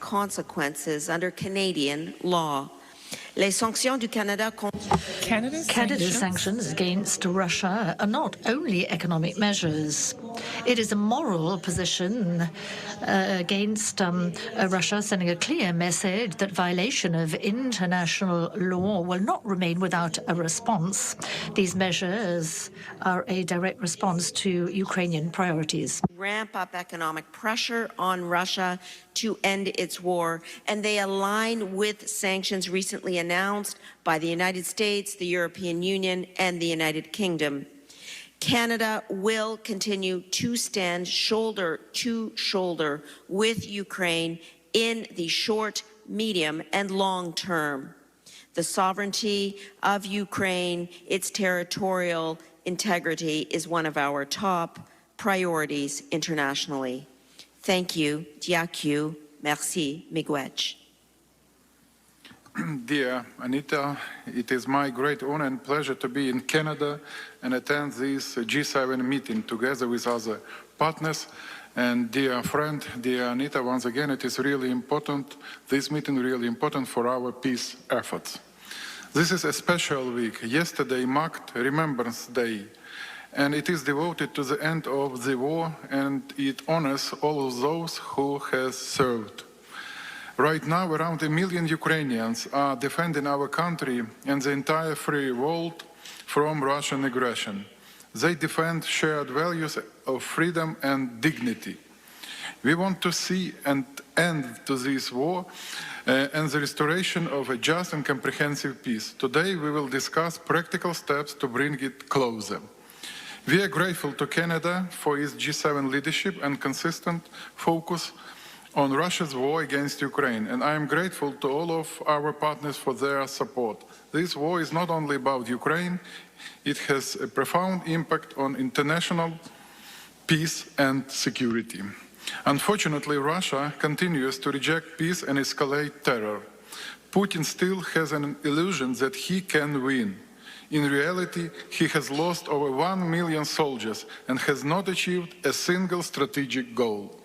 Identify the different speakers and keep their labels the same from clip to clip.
Speaker 1: consequences under Canadian law. Les sanctions du Canada
Speaker 2: Canada's sanctions against Russia are not only economic measures. It is a moral position against Russia, sending a clear message that violation of international law will not remain without a response. These measures are a direct response to Ukrainian priorities.
Speaker 1: Ramp up economic pressure on Russia to end its war, and they align with sanctions recently announced by the United States, the European Union, and the United Kingdom. Canada will continue to stand shoulder to shoulder with Ukraine in the short, medium, and long term. The sovereignty of Ukraine, its territorial integrity, is one of our top priorities internationally. Thank you. Diaku. Merci. Miigwech.
Speaker 3: Dear Anita, it is my great honor and pleasure to be in Canada and attend this G7 meeting together with other partners. And dear friend, dear Anita, once again, it is really important, this meeting really important for our peace efforts. This is a special week. Yesterday marked Remembrance Day, and it is devoted to the end of the war, and it honors all of those who have served. Right now, around 1 million Ukrainians are defending our country and the entire free world from Russian aggression. They defend shared values of freedom and dignity. We want to see an end to this war and the restoration of a just and comprehensive peace. Today, we will discuss practical steps to bring it closer. We are grateful to Canada for its G7 leadership and consistent focus on Russia's war against Ukraine, and I am grateful to all of our partners for their support. This war is not only about Ukraine, it has a profound impact on international peace and security. Unfortunately, Russia continues to reject peace and escalate terror. Putin still has an illusion that he can win. In reality, he has lost over 1 million soldiers and has not achieved a single strategic goal.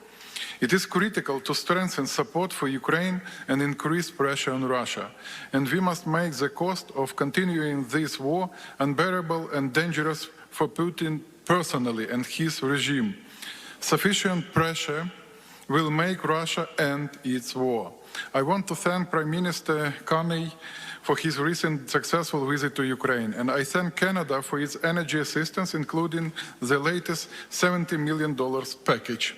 Speaker 3: It is critical to strengthen support for Ukraine and increase pressure on Russia, and we must make the cost of continuing this war unbearable and dangerous for Putin personally and his regime. Sufficient pressure will make Russia end its war. I want to thank Prime Minister Andrii for his recent successful visit to Ukraine, and I thank Canada for its energy assistance, including the latest $70 million package.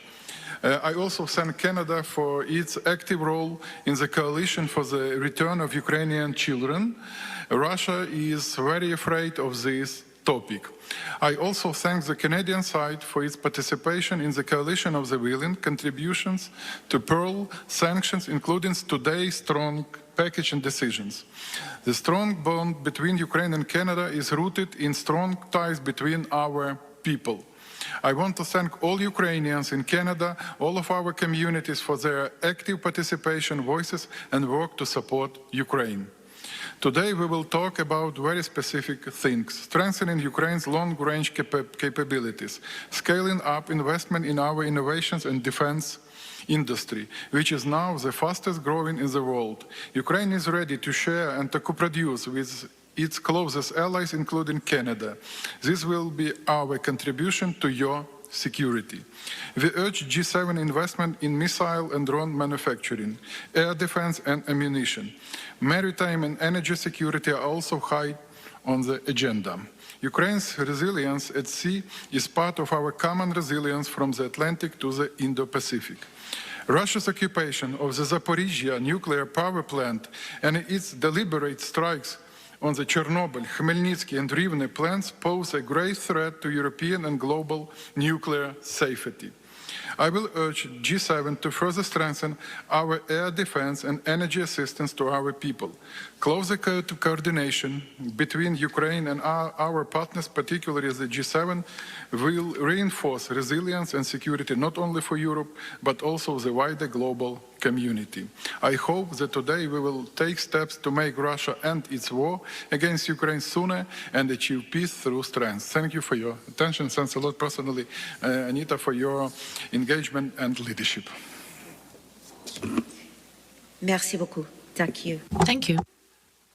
Speaker 3: I also thank Canada for its active role in the coalition for the return of Ukrainian children. Russia is very afraid of this topic. I also thank the Canadian side for its participation in the coalition of the willing contributions to Pearl sanctions, including today's strong package and decisions. The strong bond between Ukraine and Canada is rooted in strong ties between our people. I want to thank all Ukrainians in Canada, all of our communities for their active participation, voices, and work to support Ukraine. Today we will talk about very specific things: strengthening Ukraine's long-range capabilities, scaling up investment in our innovations and defense industry, which is now the fastest growing in the world. Ukraine is ready to share and to co-produce with its closest allies, including Canada. This will be our contribution to your security. We urge G7 investment in missile and drone manufacturing, air defense and ammunition. Maritime and energy security are also high on the agenda. Ukraine's resilience at sea is part of our common resilience from the Atlantic to the Indo-Pacific. Russia's occupation of the Zaporizhzhia nuclear power plant and its deliberate strikes on the Chernobyl, Khmelnytsky and Rivne plants pose a grave threat to European and global nuclear safety. I will urge G7 to further strengthen our air defense and energy assistance to our people. Closer coordination between Ukraine and our partners, particularly the G7, will reinforce resilience and security not only for Europe, but also the wider global community. I hope that today we will take steps to make Russia end its war against Ukraine sooner and achieve peace through strength. Thank you for your attention. Thanks a lot personally, Anita, for your engagement and leadership.
Speaker 1: Merci beaucoup. Thank you.
Speaker 2: Thank you.